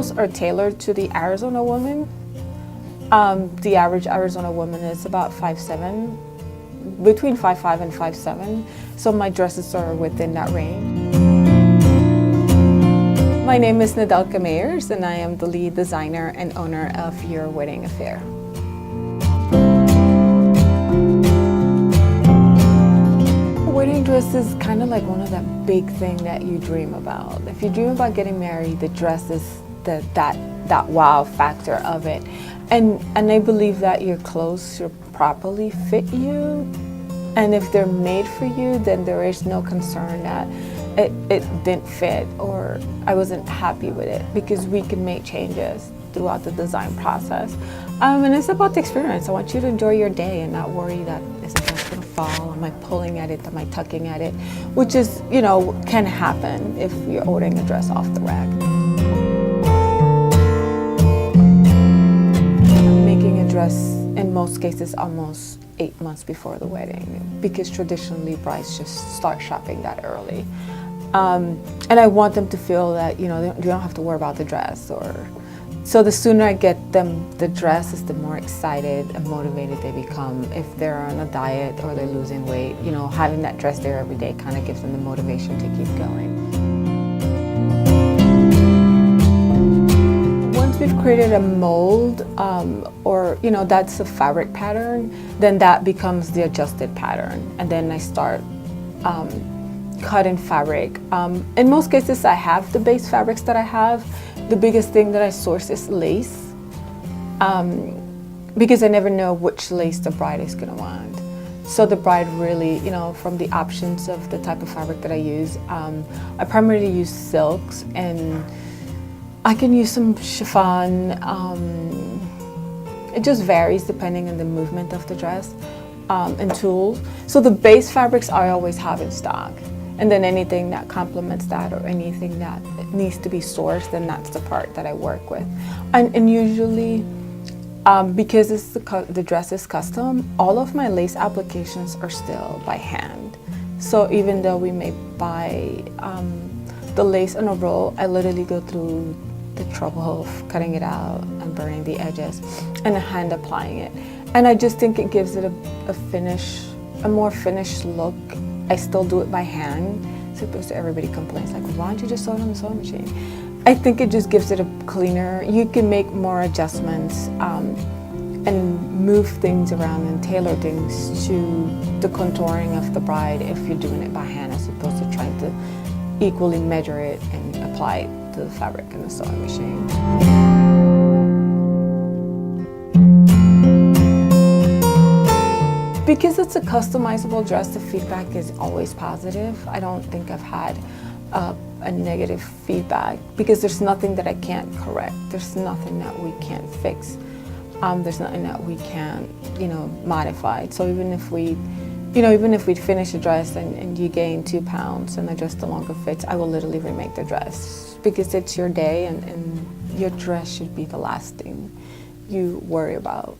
clothes are tailored to the Arizona woman. The average Arizona woman is about 5'7", between 5'5" and 5'7", so my dresses are within that range. My name is Nadelka Mayers, and I am the lead designer and owner of Your Wedding Affair. Wedding dress is kind of like one of that big thing that you dream about. If you dream about getting married, the dress is that wow factor of it. And I believe that your clothes should properly fit you. And if they're made for you, then there is no concern that it didn't fit or I wasn't happy with it, because we can make changes throughout the design process. And it's about the experience. I want you to enjoy your day and not worry that is the dress gonna fall? Am I pulling at it? Am I tucking at it? Which is, can happen if you're ordering a dress off the rack. I'm making a dress in most cases almost 8 months before the wedding, because traditionally brides just start shopping that early. And I want them to feel that, you don't have to worry about the dress. So the sooner I get them the dresses, the more excited and motivated they become. If they're on a diet or they're losing weight, having that dress there every day kind of gives them the motivation to keep going. Once we've created a mold, or that's a fabric pattern, then that becomes the adjusted pattern. And then I start cutting fabric. In most cases, I have the base fabrics that I have. The biggest thing that I source is lace, because I never know which lace the bride is gonna want. So the bride really, from the options of the type of fabric that I use, I primarily use silks, and I can use some chiffon. It just varies depending on the movement of the dress, and tulle. So the base fabrics I always have in stock. And then anything that complements that or anything that needs to be sourced, then that's the part that I work with. And usually, because the dress is custom, all of my lace applications are still by hand. So even though we may buy the lace in a roll, I literally go through the trouble of cutting it out and burning the edges and hand applying it. And I just think it gives it a more finished look. I still do it by hand, so everybody complains like, why don't you just sew it on the sewing machine? I think it just gives it a cleaner. You can make more adjustments and move things around and tailor things to the contouring of the bride if you're doing it by hand, as opposed to trying to equally measure it and apply it to the fabric in the sewing machine. Because it's a customizable dress, the feedback is always positive. I don't think I've had a negative feedback, because there's nothing that I can't correct. There's nothing that we can't fix. There's nothing that we can't, modify. So even if we finish a dress and you gain 2 pounds and the dress no longer fits, I will literally remake the dress, because it's your day and your dress should be the last thing you worry about.